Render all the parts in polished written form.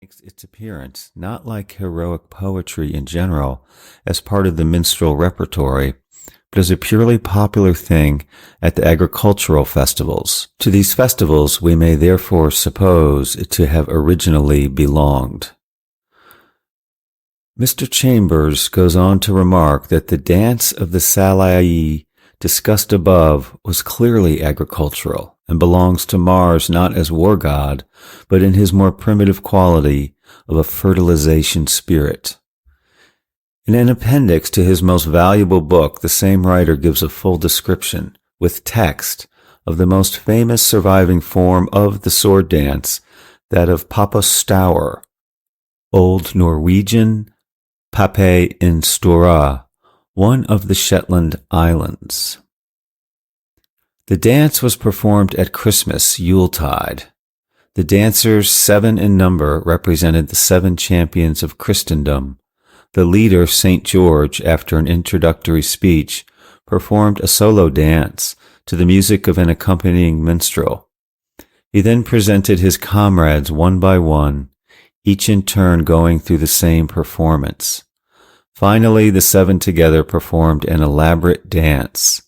makes its appearance, not like heroic poetry in general, as part of the minstrel repertory, but as a purely popular thing at the agricultural festivals. To these festivals we may therefore suppose it to have originally belonged. Mr. Chambers goes on to remark that the dance of the Salai discussed above was clearly agricultural and belongs to Mars not as war god, but in his more primitive quality of a fertilization spirit. In an appendix to his most valuable book, the same writer gives a full description, with text, of the most famous surviving form of the sword dance, that of Papa Stour, Old Norwegian, Pape in Stora, one of the Shetland Islands. The dance was performed at Christmas, Yuletide. The dancers, 7 in number, represented the 7 champions of Christendom. The leader, St. George, after an introductory speech, performed a solo dance to the music of an accompanying minstrel. He then presented his comrades one by one, each in turn going through the same performance. Finally, the 7 together performed an elaborate dance.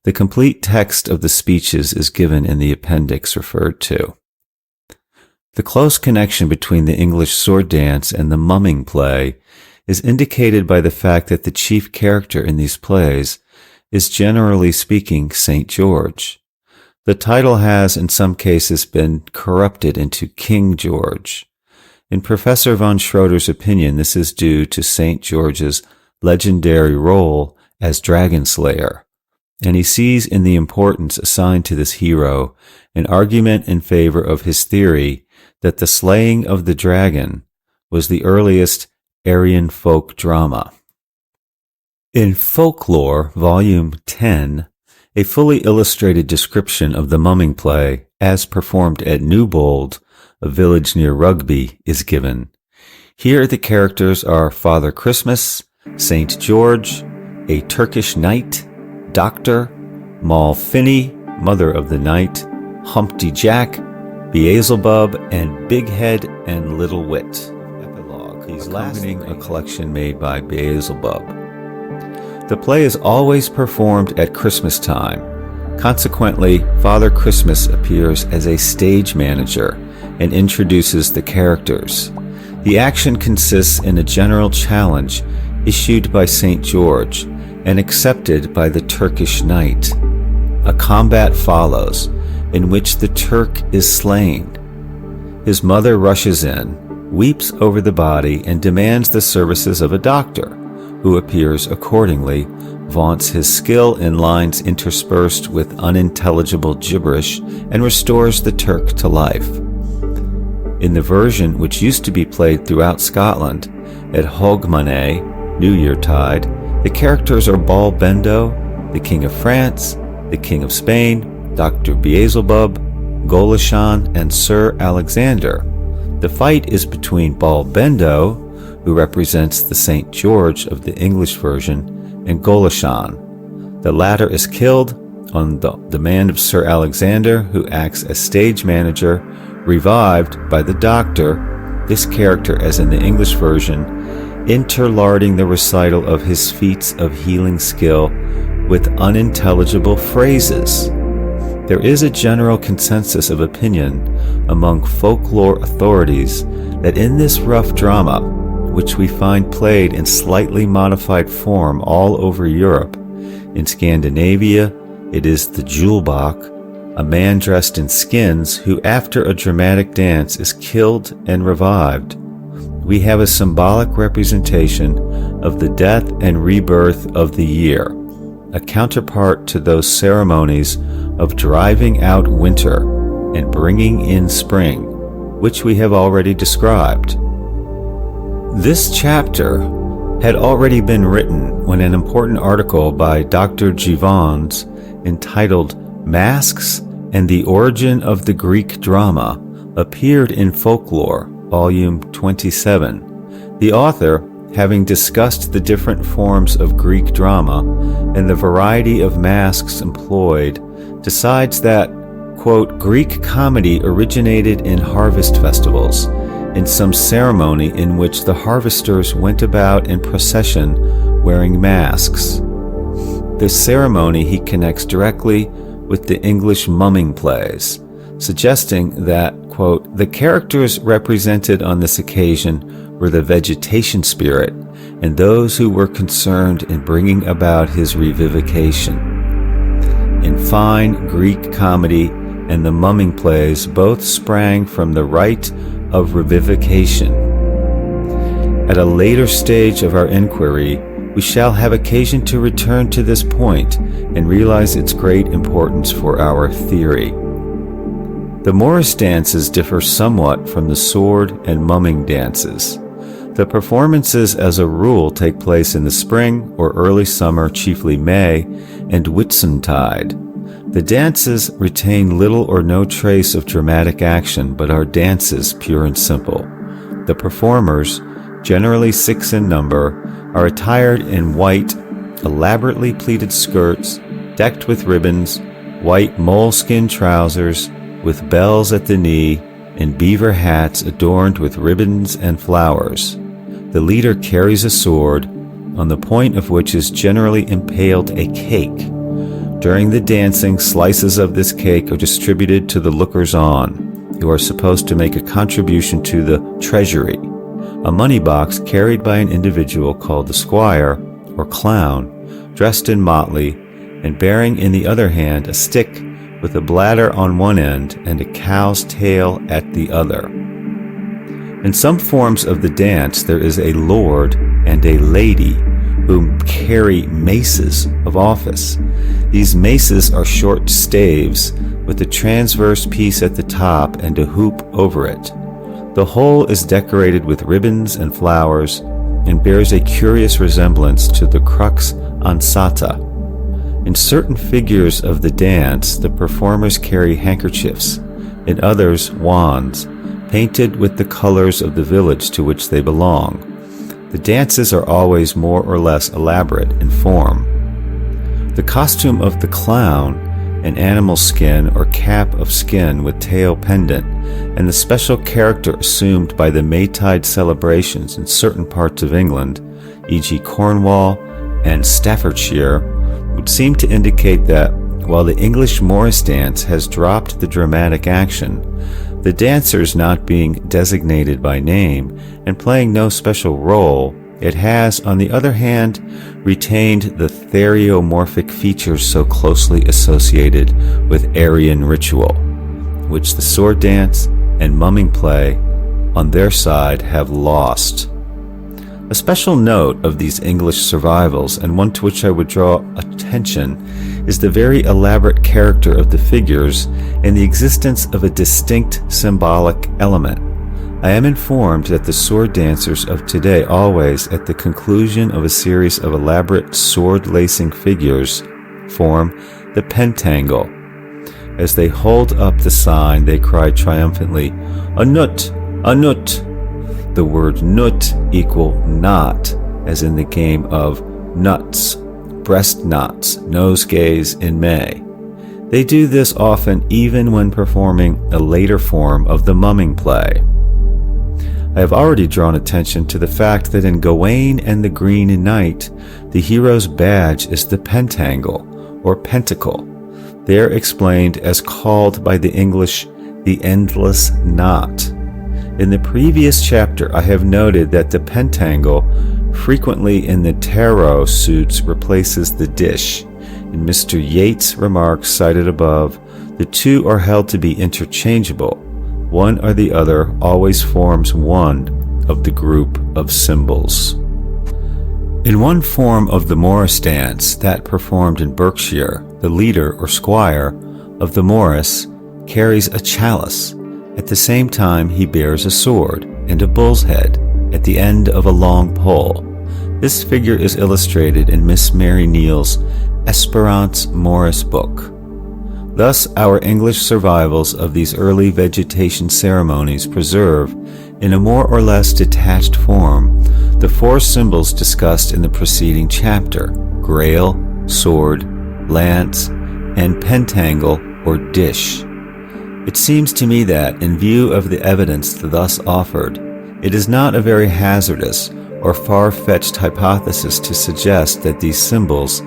The complete text of the speeches is given in the appendix referred to. The close connection between the English sword dance and the mumming play is indicated by the fact that the chief character in these plays is, generally speaking, St. George. The title has, in some cases, been corrupted into King George. In Professor von Schroeder's opinion, this is due to St. George's legendary role as dragon slayer, and he sees in the importance assigned to this hero an argument in favor of his theory that the slaying of the dragon was the earliest Aryan folk drama. In Folklore, Volume 10, a fully illustrated description of the mumming play, as performed at Newbold, a village near Rugby, is given. Here the characters are Father Christmas, St. George, a Turkish knight, Doctor, Moll Finney, Mother of the Night, Humpty Jack, Beelzebub, and Big Head and Little Wit. Epilogue, these accompanying a collection made by Beelzebub. The play is always performed at Christmas time. Consequently, Father Christmas appears as a stage manager and introduces the characters. The action consists in a general challenge issued by St. George and accepted by the Turkish knight. A combat follows, in which the Turk is slain. His mother rushes in, weeps over the body, and demands the services of a doctor, who appears accordingly, vaunts his skill in lines interspersed with unintelligible gibberish, and restores the Turk to life. In the version which used to be played throughout Scotland, at Hogmanay, New Yeartide, the characters are Bal Bendo, the King of France, the King of Spain, Dr. Beelzebub, Golashan, and Sir Alexander. The fight is between Bal Bendo, who represents the St. George of the English version, and Golashan. The latter is killed on the demand of Sir Alexander, who acts as stage manager, revived by the Doctor, this character, as in the English version, interlarding the recital of his feats of healing skill with unintelligible phrases. There is a general consensus of opinion among folklore authorities that in this rough drama, which we find played in slightly modified form all over Europe, in Scandinavia it is the Julebach, a man dressed in skins who after a dramatic dance is killed and revived. We have a symbolic representation of the death and rebirth of the year, a counterpart to those ceremonies of driving out winter and bringing in spring, which we have already described. This chapter had already been written when an important article by Dr. Givons entitled Masks and the Origin of the Greek Drama appeared in Folklore, Volume 27. The author, having discussed the different forms of Greek drama and the variety of masks employed, decides that, quote, Greek comedy originated in harvest festivals, in some ceremony in which the harvesters went about in procession wearing masks. This ceremony he connects directly with the English mumming plays, suggesting that, quote, the characters represented on this occasion were the vegetation spirit and those who were concerned in bringing about his revivification. In fine Greek comedy and the mumming plays both sprang from the rite of revivification. At a later stage of our inquiry, we shall have occasion to return to this point and realize its great importance for our theory. The Morris dances differ somewhat from the sword and mumming dances. The performances as a rule take place in the spring or early summer, chiefly May, and Whitsuntide. The dances retain little or no trace of dramatic action, but are dances pure and simple. The performers, generally 6 in number, are attired in white, elaborately pleated skirts, decked with ribbons, white moleskin trousers with bells at the knee, and beaver hats adorned with ribbons and flowers. The leader carries a sword, on the point of which is generally impaled a cake. During the dancing, slices of this cake are distributed to the lookers-on, who are supposed to make a contribution to the treasury, a money box carried by an individual called the squire, or clown, dressed in motley, and bearing in the other hand a stick with a bladder on one end and a cow's tail at the other. In some forms of the dance, there is a lord and a lady who carry maces of office. These maces are short staves with a transverse piece at the top and a hoop over it. The whole is decorated with ribbons and flowers and bears a curious resemblance to the crux ansata. In certain figures of the dance, the performers carry handkerchiefs, in others wands, painted with the colors of the village to which they belong. The dances are always more or less elaborate in form. The costume of the clown, an animal skin or cap of skin with tail pendant, and the special character assumed by the Maytide celebrations in certain parts of England, e.g. Cornwall and Staffordshire, would seem to indicate that, while the English Morris dance has dropped the dramatic action, the dancers not being designated by name and playing no special role, it has, on the other hand, retained the theriomorphic features so closely associated with Aryan ritual, which the sword dance and mumming play, on their side, have lost. A special note of these English survivals, and one to which I would draw attention, is the very elaborate character of the figures and the existence of a distinct symbolic element. I am informed that the sword dancers of today always, at the conclusion of a series of elaborate sword-lacing figures, form the pentangle. As they hold up the sign, they cry triumphantly, "A nut! A nut!" The word nut equal knot, as in the game of nuts, breast knots, nosegays in May. They do this often even when performing a later form of the mumming play. I have already drawn attention to the fact that in Gawain and the Green Knight, the hero's badge is the pentangle, or pentacle. They are explained as called by the English the endless knot. In the previous chapter, I have noted that the pentangle, frequently in the tarot suits, replaces the dish. In Mr. Yeats' remarks cited above, the two are held to be interchangeable. One or the other always forms one of the group of symbols. In one form of the Morris dance, that performed in Berkshire, the leader or squire of the Morris carries a chalice. At the same time, he bears a sword and a bull's head at the end of a long pole. This figure is illustrated in Miss Mary Neal's Esperance Morris book. Thus, our English survivals of these early vegetation ceremonies preserve, in a more or less detached form, the four symbols discussed in the preceding chapter: grail, sword, lance, and pentangle or dish. It seems to me that, in view of the evidence thus offered, it is not a very hazardous or far-fetched hypothesis to suggest that these symbols,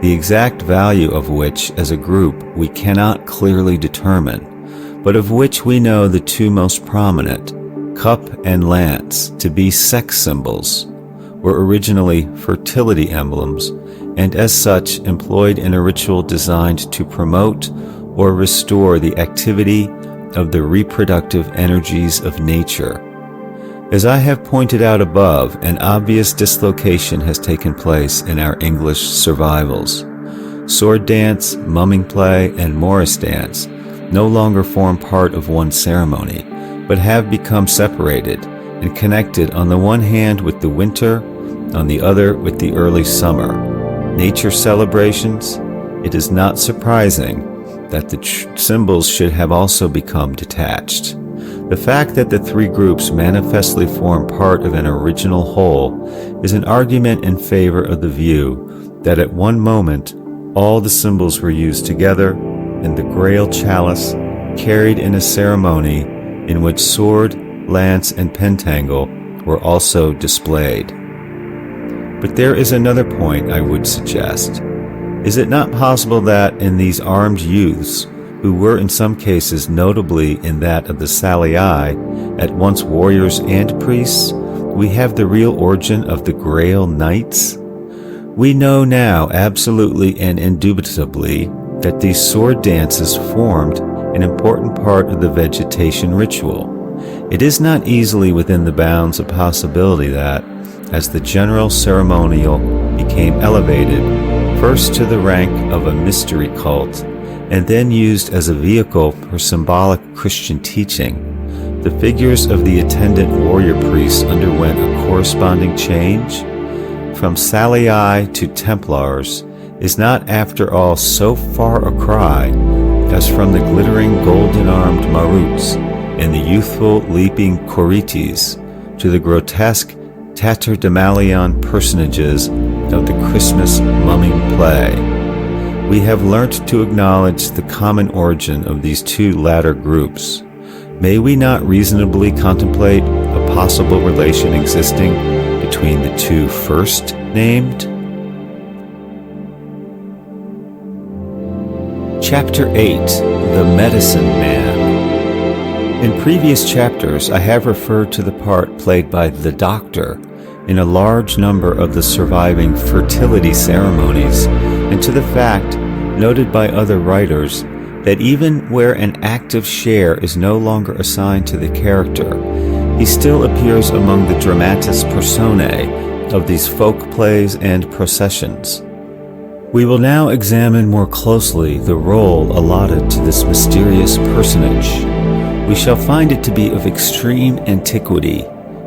the exact value of which as a group we cannot clearly determine, but of which we know the two most prominent, cup and lance, to be sex symbols, were originally fertility emblems, and as such employed in a ritual designed to promote or restore the activity of the reproductive energies of nature. As I have pointed out above, an obvious dislocation has taken place in our English survivals. Sword dance, mumming play, and Morris dance no longer form part of one ceremony, but have become separated and connected on the one hand with the winter, on the other with the early summer. Nature celebrations, it is not surprising that the symbols should have also become detached. The fact that the three groups manifestly form part of an original whole is an argument in favor of the view that at one moment all the symbols were used together and the Grail chalice carried in a ceremony in which sword, lance, and pentangle were also displayed. But there is another point I would suggest. Is it not possible that in these armed youths, who were in some cases, notably in that of the Salii, at once warriors and priests, we have the real origin of the Grail Knights? We know now absolutely and indubitably that these sword dances formed an important part of the vegetation ritual. It is not easily within the bounds of possibility that, as the general ceremonial became elevated, first to the rank of a mystery cult, and then used as a vehicle for symbolic Christian teaching, the figures of the attendant warrior priests underwent a corresponding change. From Salii to Templars is not after all so far a cry as from the glittering golden-armed Maruts and the youthful leaping Corites to the grotesque tatterdemalion personages of the Christmas mumming play. We have learnt to acknowledge the common origin of these two latter groups. May we not reasonably contemplate a possible relation existing between the two first named? Chapter 8, The Medicine Man. In previous chapters, I have referred to the part played by the doctor in a large number of the surviving fertility ceremonies, and to the fact, noted by other writers, that even where an active share is no longer assigned to the character, he still appears among the dramatis personae of these folk plays and processions. We will now examine more closely the role allotted to this mysterious personage. We shall find it to be of extreme antiquity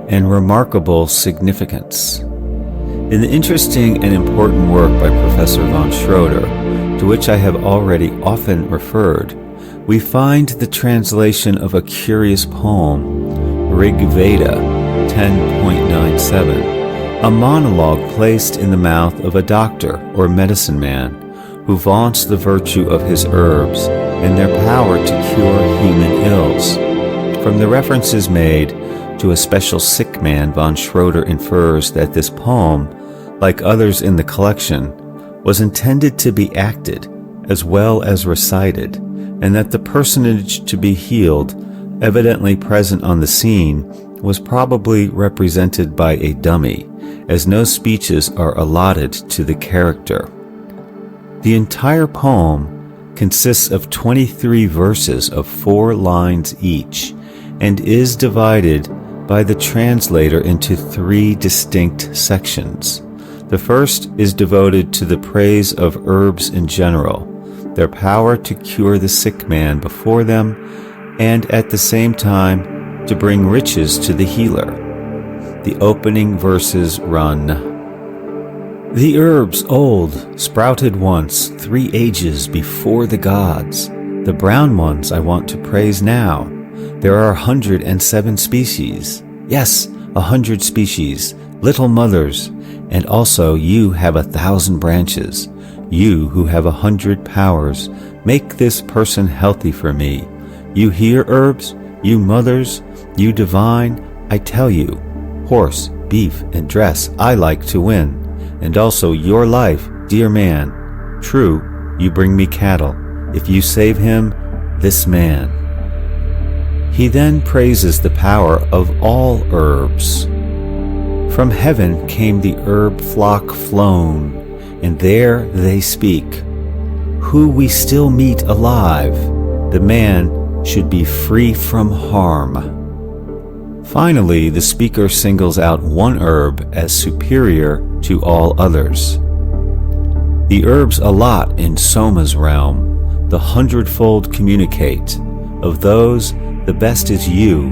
and remarkable significance. In the interesting and important work by Professor von Schroeder, to which I have already often referred, we find the translation of a curious poem, Rig Veda 10.97, a monologue placed in the mouth of a doctor or medicine man who vaunts the virtue of his herbs and their power to cure human ills. From the references made to a special sick man, von Schroeder infers that this poem, like others in the collection, was intended to be acted as well as recited, and that the personage to be healed, evidently present on the scene, was probably represented by a dummy, as no speeches are allotted to the character. The entire poem consists of 23 verses of 4 lines each, and is divided by the translator into 3 distinct sections. The first is devoted to the praise of herbs in general, their power to cure the sick man before them, and at the same time to bring riches to the healer. The opening verses run: "The herbs old sprouted once 3 ages before the gods. The brown ones I want to praise now. There are 107 species. Yes, 100 species, little mothers, and also you have 1,000 branches. You who have 100 powers, make this person healthy for me. You hear, herbs? You mothers? You divine? I tell you, horse, beef, and dress I like to win, and also your life, dear man. True, you bring me cattle. If you save him, this man. He then praises the power of all herbs. From heaven came the herb flock flown, and there they speak. Who we still meet alive, the man should be free from harm. Finally, the speaker singles out one herb as superior to all others. The herbs allot in Soma's realm, the hundredfold communicate. Of those, the best is you.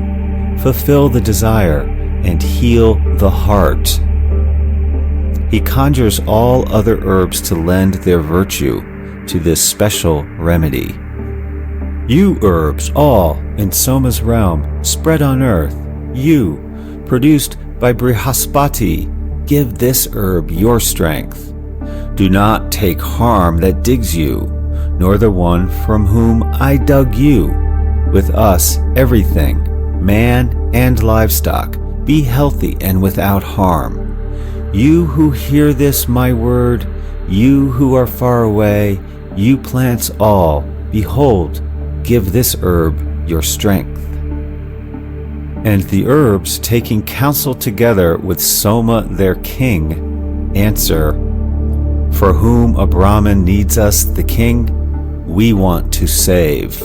Fulfill the desire and heal the heart. He conjures all other herbs to lend their virtue to this special remedy. You herbs, all in Soma's realm, spread on earth, you, produced by Brihaspati, give this herb your strength. Do not take harm that digs you, nor the one from whom I dug you. With us, everything, man and livestock, be healthy and without harm. You who hear this my word, you who are far away, you plants all, behold, give this herb your strength. And the herbs, taking counsel together with Soma their king, answer, for whom a Brahmin needs us, the king, we want to save.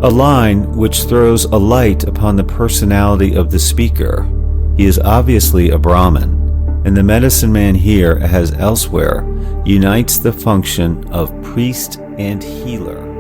A line which throws a light upon the personality of the speaker. He is obviously a Brahmin, and the medicine man here, as elsewhere, unites the function of priest and healer.